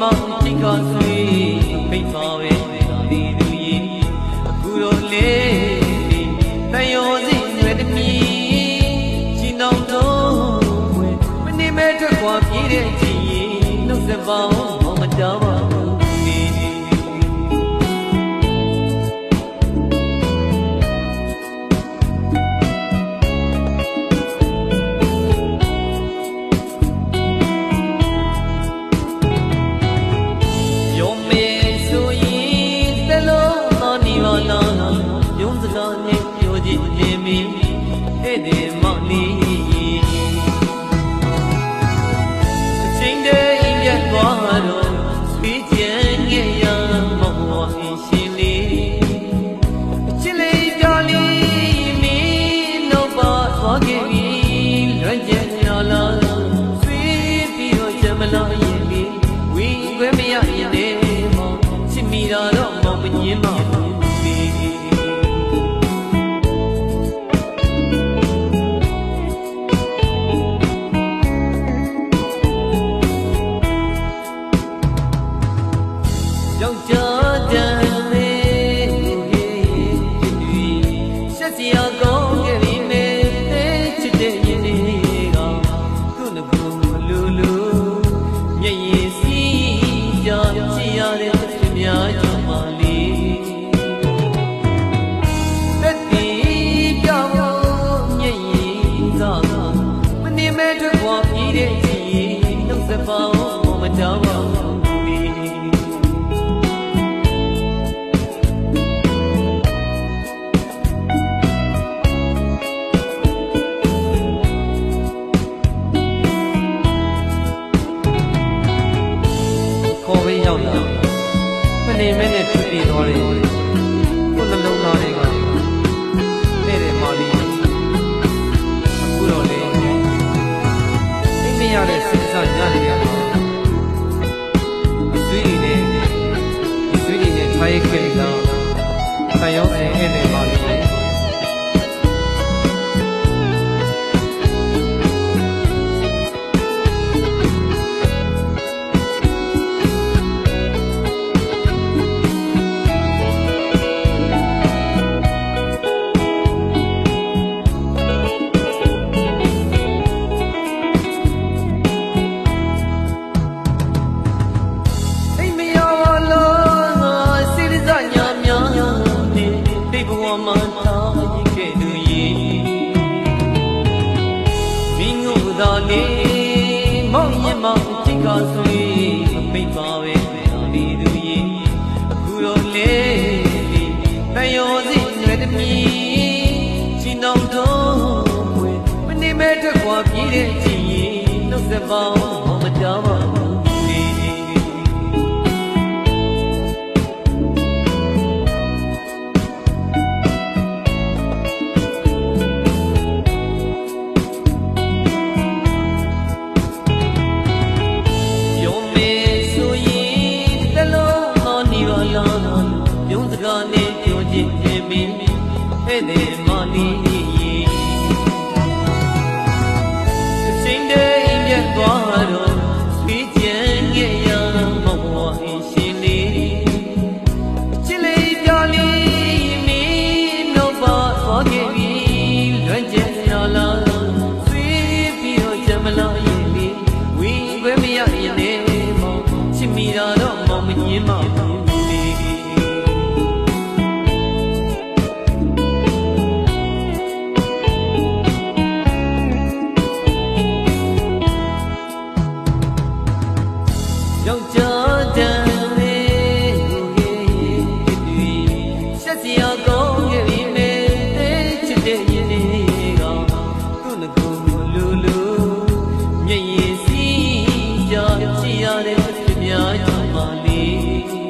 မောင်တိကဆွေဖိတ်ပါပဲဒီလူကြီးအခုတော့လေတန်ရောစီရွယ်တမီရှင်တော်တို့ဝင်မနေမဲ့ထွက်ခွာပြေးတဲ့ကြည်နှုတ်ဆက်ပါအောင်မတောင်းပါဘူးတဲ့မောင်လေးအချိန်တည်းပြတ်သွားတော့ဆွေးကြံခဲ့ရမောင်ဝါရှင်လေးအချစ်လေးပြလေးမင်းတော့ပါသွားခဲ့ပြီလွမ်းကျန်ရလားဆွေးပြီးတော့ချမလာရင်လေဝီခွဲမရရင်လေမောင်ချစ်မိတာတော့မောင်မငင်းပါဘူးမနေမဲနဲ့ဖြစ်ပြီးသွားတယ်ကိုယ်နှလုံးသားတွေကတဲ့တယ်မော်လီအခုတော့လေအိမ်မရတဲ့စဉ်းစားညနေရမှာအဆွေးတွေနဲ့ထိုင်ခဲ့တာဆံရောက်တဲ့အဲ့ဒီမော်လီမောင်ရင်မောင်တိကဆွေဖိတ်ပါပဲဒီလူကြီးအခုတော့လေတန်ရောစီရွယ်တမီရှင်တော်တို့ဝင်မနေမဲ့ထွက်ခွာပြေးတဲ့ကြည်နှုတ်ဆက်ပါအောင်မတောင်းပါဘူးတဲ့မော်လီအချိန်တည်းပြတ်သွားတော့ဆွေးကြံခဲ့ရမောင်ဝါရှင်လေးချစ်လေးပြလေးမင်းတော့ပါသွားခဲ့ပြီလွမ်းကျန်ရလားဆွေးပြီးတော့ချမလာရင်လေဝီခွဲမရရင်လေမောင်ချစ်မိတာတော့မောင်မငင်းပါဘူးယောက်ျားတန်လေးရှက်စရာကောင်းခဲ့ပြီမဲ့ချစ်တဲ့ရင်တွေကသူ့ငကူလူမျက်ရည်စီးကြရှိရတဲ့များချမ်းပါလေး